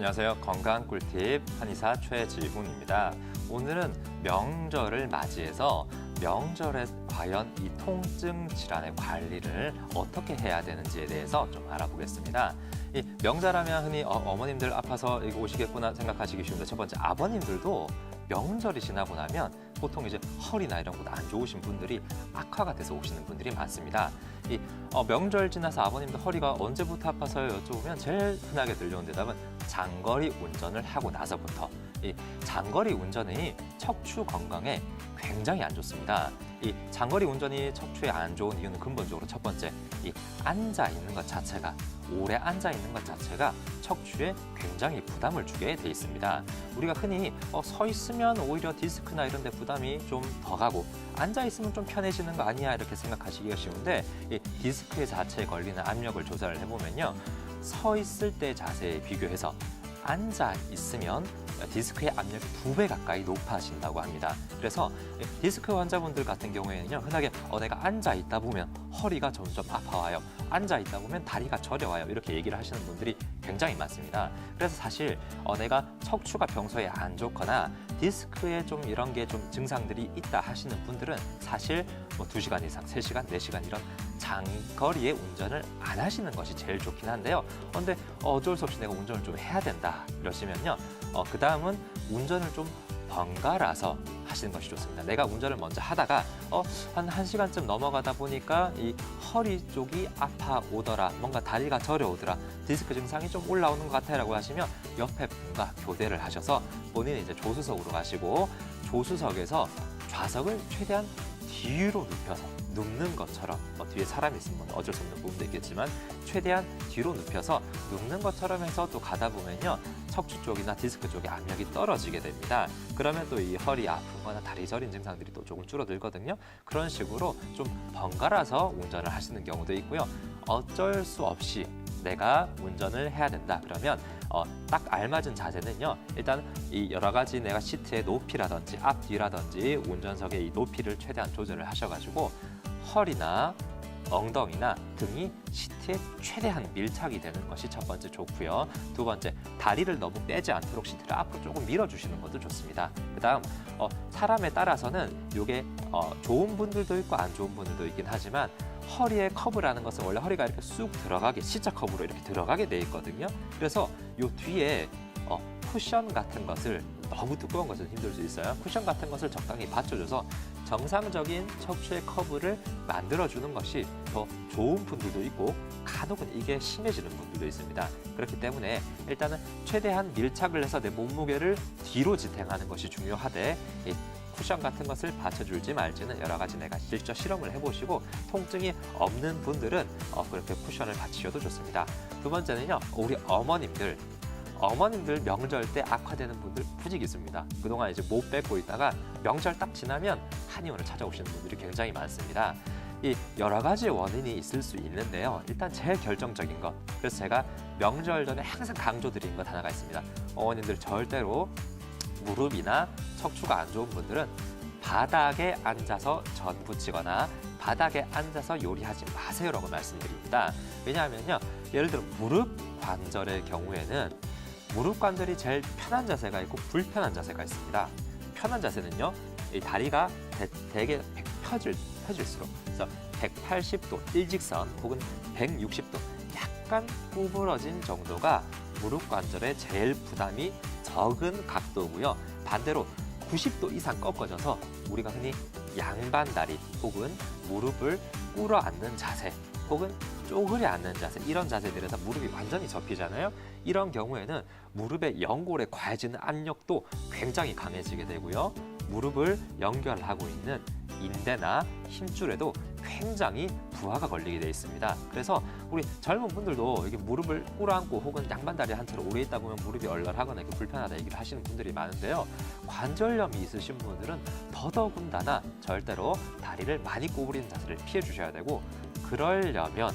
안녕하세요. 건강 꿀팁 한의사 최지훈입니다. 오늘은 명절을 맞이해서 명절에 과연 이 통증 질환의 관리를 어떻게 해야 되는지에 대해서 좀 알아보겠습니다. 이 명절하면 흔히 어머님들 아파서 이거 오시겠구나 생각하시기 쉬운데 첫 번째 아버님들도 명절이 지나고 나면 보통 이제 허리나 이런 곳 안 좋으신 분들이 악화가 돼서 오시는 분들이 많습니다. 이 명절 지나서 아버님들 허리가 언제부터 아파서요? 여쭤보면 제일 흔하게 들려온 대답은 장거리 운전을 하고 나서부터. 이 장거리 운전이 척추 건강에 굉장히 안 좋습니다. 이 장거리 운전이 척추에 안 좋은 이유는 근본적으로 첫 번째, 이 앉아 있는 것 자체가 오래 앉아 있는 것 자체가 척추에 굉장히 부담을 주게 돼 있습니다. 우리가 흔히 서 있으면 오히려 디스크나 이런 데 부담이 좀 더 가고 앉아 있으면 좀 편해지는 거 아니야 이렇게 생각하시기가 쉬운데 이 디스크 자체에 걸리는 압력을 조사를 해보면요. 서 있을 때 자세에 비교해서 앉아 있으면 디스크의 압력이 2배 가까이 높아진다고 합니다. 그래서 디스크 환자분들 같은 경우에는요, 흔하게 내가 앉아 있다 보면 허리가 점점 아파와요. 앉아 있다 보면 다리가 저려와요. 이렇게 얘기를 하시는 분들이 굉장히 많습니다. 그래서 사실 내가 척추가 평소에 안 좋거나 디스크에 좀 이런 게 좀 증상들이 있다 하시는 분들은 사실 2시간 이상, 3시간, 4시간 이런 장거리의 운전을 안 하시는 것이 제일 좋긴 한데요. 근데 어쩔 수 없이 내가 운전을 좀 해야 된다 이러시면요. 그 다음은 운전을 좀 번갈아서 하시는 것이 좋습니다. 내가 운전을 먼저 하다가 한 1시간쯤 넘어가다 보니까 이 허리 쪽이 아파오더라, 뭔가 다리가 저려오더라, 디스크 증상이 좀 올라오는 것 같아라고 하시면 옆에 분과 교대를 하셔서 본인이 이제 조수석으로 가시고 조수석에서 좌석을 최대한 뒤로 눕혀서 눕는 것처럼 뒤에 사람이 있으면 어쩔 수 없는 부분도 있겠지만 최대한 뒤로 눕혀서 눕는 것처럼 해서 또 가다 보면요. 척추 쪽이나 디스크 쪽에 압력이 떨어지게 됩니다. 그러면 또 이 허리 아픈 거나 다리 저린 증상들이 또 조금 줄어들거든요. 그런 식으로 좀 번갈아서 운전을 하시는 경우도 있고요. 어쩔 수 없이 내가 운전을 해야 된다 그러면 딱 알맞은 자세는요. 일단 이 여러 가지 내가 시트의 높이라든지 앞뒤라든지 운전석의 이 높이를 최대한 조절을 하셔가지고 허리나 엉덩이나 등이 시트에 최대한 밀착이 되는 것이 첫 번째 좋고요. 두 번째, 다리를 너무 빼지 않도록 시트를 앞으로 조금 밀어주시는 것도 좋습니다. 그다음 사람에 따라서는 이게 좋은 분들도 있고 안 좋은 분들도 있긴 하지만 허리의 커브라는 것은 원래 허리가 이렇게 쑥 들어가게 C자 커브로 이렇게 들어가게 돼 있거든요. 그래서 요 뒤에 쿠션 같은 것을 너무 두꺼운 것은 힘들 수 있어요. 쿠션 같은 것을 적당히 받쳐줘서 정상적인 척추의 커브를 만들어주는 것이 더 좋은 분들도 있고 간혹은 이게 심해지는 분들도 있습니다. 그렇기 때문에 일단은 최대한 밀착을 해서 내 몸무게를 뒤로 지탱하는 것이 중요하되 이 쿠션 같은 것을 받쳐줄지 말지는 여러 가지 내가 실제 실험을 해보시고 통증이 없는 분들은 그렇게 쿠션을 받치셔도 좋습니다. 두 번째는요, 우리 어머님들 명절 때 악화되는 분들 부직 있습니다. 그동안 이제 못 뺏고 있다가 명절 딱 지나면 한의원을 찾아오시는 분들이 굉장히 많습니다. 이 여러 가지 원인이 있을 수 있는데요. 일단 제일 결정적인 것, 그래서 제가 명절 전에 항상 강조드리는 것 하나가 있습니다. 어머님들 절대로 무릎이나 척추가 안 좋은 분들은 바닥에 앉아서 전 부치거나 바닥에 앉아서 요리하지 마세요라고 말씀드립니다. 왜냐하면요, 예를 들어 무릎 관절의 경우에는 무릎 관절이 제일 편한 자세가 있고 불편한 자세가 있습니다. 편한 자세는요, 이 다리가 되게 펴질수록, 그래서 180도 일직선 혹은 160도 약간 구부러진 정도가 무릎 관절에 제일 부담이 적은 각도고요. 반대로 90도 이상 꺾어져서 우리가 흔히 양반다리 혹은 무릎을 꿇어 앉는 자세 혹은 쪼그려 앉는 자세, 이런 자세들에서 무릎이 완전히 접히잖아요. 이런 경우에는 무릎의 연골에 가해지는 압력도 굉장히 강해지게 되고요. 무릎을 연결하고 있는 인대나 힘줄에도 굉장히 부하가 걸리게 돼 있습니다. 그래서 우리 젊은 분들도 이렇게 무릎을 꿇어앉고 혹은 양반다리 한 채로 오래 있다 보면 무릎이 얼얼하거나 이렇게 불편하다 얘기를 하시는 분들이 많은데요. 관절염이 있으신 분들은 더더군다나 절대로 다리를 많이 구부리는 자세를 피해 주셔야 되고, 그러려면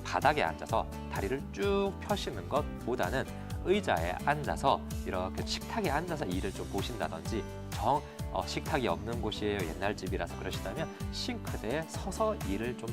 바닥에 앉아서 다리를 쭉 펴시는 것보다는 의자에 앉아서 이렇게 식탁에 앉아서 일을 좀 보신다든지, 식탁이 없는 곳이에요, 옛날 집이라서 그러시다면 싱크대에 서서 일을 좀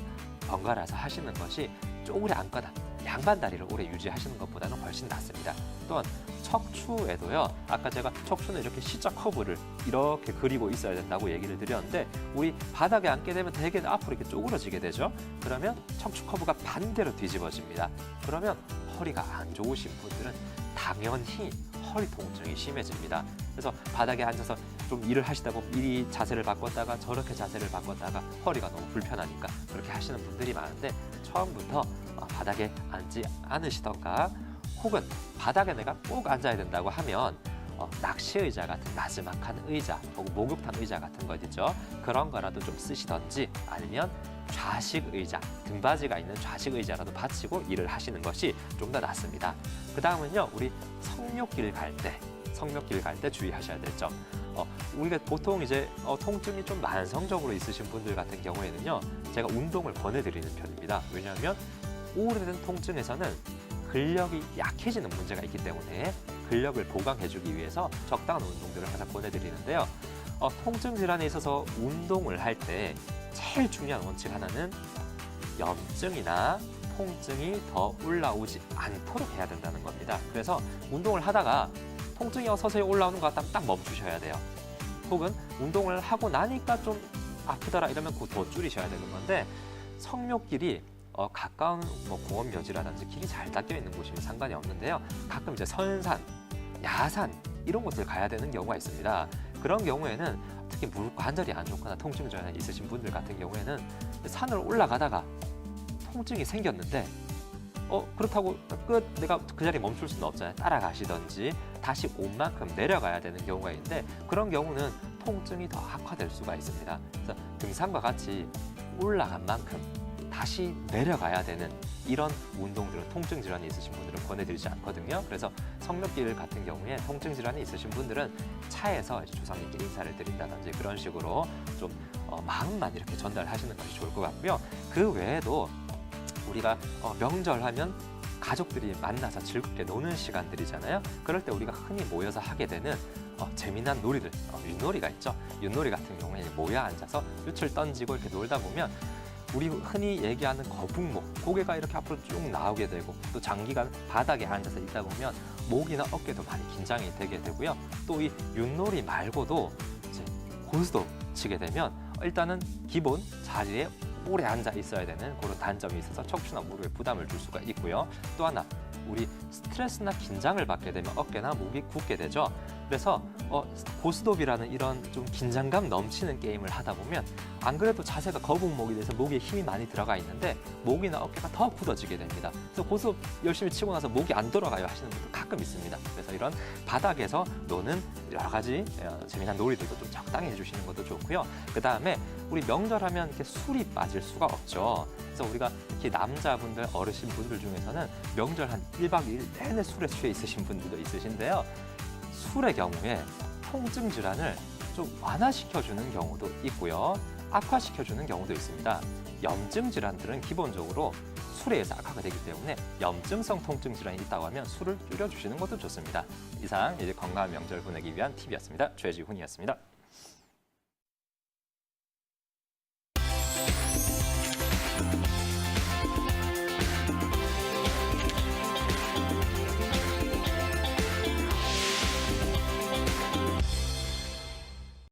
번갈아서 하시는 것이 쪼그려 앉거나 양반다리를 오래 유지하시는 것보다는 훨씬 낫습니다. 또한 척추에도요. 아까 제가 척추는 이렇게 C자 커브를 이렇게 그리고 있어야 된다고 얘기를 드렸는데 우리 바닥에 앉게 되면 되게 앞으로 이렇게 쪼그러지게 되죠. 그러면 척추 커브가 반대로 뒤집어집니다. 그러면 허리가 안 좋으신 분들은 당연히 허리 통증이 심해집니다. 그래서 바닥에 앉아서 좀 일을 하시다 보면 이 자세를 바꿨다가 저렇게 자세를 바꿨다가 허리가 너무 불편하니까 그렇게 하시는 분들이 많은데 처음부터 바닥에 앉지 않으시던가 혹은 바닥에 내가 꼭 앉아야 된다고 하면 낚시 의자 같은 나지막한 의자 혹은 목욕탕 의자 같은 거 있죠. 그런 거라도 좀 쓰시던지 아니면 좌식 의자, 등받이가 있는 좌식 의자라도 받치고 일을 하시는 것이 좀 더 낫습니다. 그 다음은요, 우리 성묘길 갈 때 주의하셔야 될 점. 우리가 보통 이제 통증이 좀 만성적으로 있으신 분들 같은 경우에는요, 제가 운동을 권해드리는 편입니다. 왜냐하면 오래된 통증에서는 근력이 약해지는 문제가 있기 때문에 근력을 보강해주기 위해서 적당한 운동들을 항상 권해드리는데요. 통증 질환에 있어서 운동을 할 때 제일 중요한 원칙 하나는 염증이나 통증이 더 올라오지 않도록 해야 된다는 겁니다. 그래서 운동을 하다가 통증이 서서히 올라오는 것 같다면 딱 멈추셔야 돼요. 혹은 운동을 하고 나니까 좀 아프더라 이러면 그거 더 줄이셔야 되는 건데 성묘길이 가까운 공원 묘지라든지 길이 잘 닦여 있는 곳이면 상관이 없는데요. 가끔 이제 선산, 야산 이런 곳을 가야 되는 경우가 있습니다. 그런 경우에는 특히 무릎 관절이 안 좋거나 통증 질환이 있으신 분들 같은 경우에는 산을 올라가다가 통증이 생겼는데 그렇다고 내가 그 자리에 멈출 수는 없잖아요. 따라가시던지 다시 온 만큼 내려가야 되는 경우가 있는데 그런 경우는 통증이 더 악화될 수가 있습니다. 그래서 등산과 같이 올라간 만큼 다시 내려가야 되는 이런 운동들은 통증 질환이 있으신 분들은 권해드리지 않거든요. 그래서 성묘길 같은 경우에 통증 질환이 있으신 분들은 차에서 조상님께 인사를 드린다든지 그런 식으로 좀 마음만 이렇게 전달하시는 것이 좋을 것 같고요. 그 외에도 우리가 명절하면 가족들이 만나서 즐겁게 노는 시간들이잖아요. 그럴 때 우리가 흔히 모여서 하게 되는 재미난 놀이들, 윷놀이가 있죠. 윷놀이 같은 경우에 모여 앉아서 윷을 던지고 이렇게 놀다 보면 우리 흔히 얘기하는 거북목, 고개가 이렇게 앞으로 쭉 나오게 되고 또 장기간 바닥에 앉아서 있다 보면 목이나 어깨도 많이 긴장이 되게 되고요. 또 이 윷놀이 말고도 이제 고스톱 치게 되면 일단은 기본 자리에 오래 앉아 있어야 되는 그런 단점이 있어서 척추나 무릎에 부담을 줄 수가 있고요. 또 하나, 우리 스트레스나 긴장을 받게 되면 어깨나 목이 굳게 되죠. 그래서 고스톱이라는 이런 좀 긴장감 넘치는 게임을 하다 보면 안 그래도 자세가 거북목이 돼서 목에 힘이 많이 들어가 있는데 목이나 어깨가 더 굳어지게 됩니다. 그래서 고스톱 열심히 치고 나서 목이 안 돌아가요 하시는 분도 가끔 있습니다. 그래서 이런 바닥에서 노는 여러 가지 재미난 놀이들도 좀 적당히 해주시는 것도 좋고요. 그 다음에 우리 명절하면 이렇게 술이 빠질 수가 없죠. 그래서 우리가 특히 남자분들, 어르신분들 중에서는 명절 한 1박 2일 내내 술에 취해 있으신 분들도 있으신데요. 술의 경우에 통증 질환을 좀 완화시켜주는 경우도 있고요. 악화시켜주는 경우도 있습니다. 염증 질환들은 기본적으로 술에 의해서 악화가 되기 때문에 염증성 통증 질환이 있다고 하면 술을 줄여주시는 것도 좋습니다. 이상 이제 건강한 명절 보내기 위한 팁이었습니다. 최지훈이었습니다.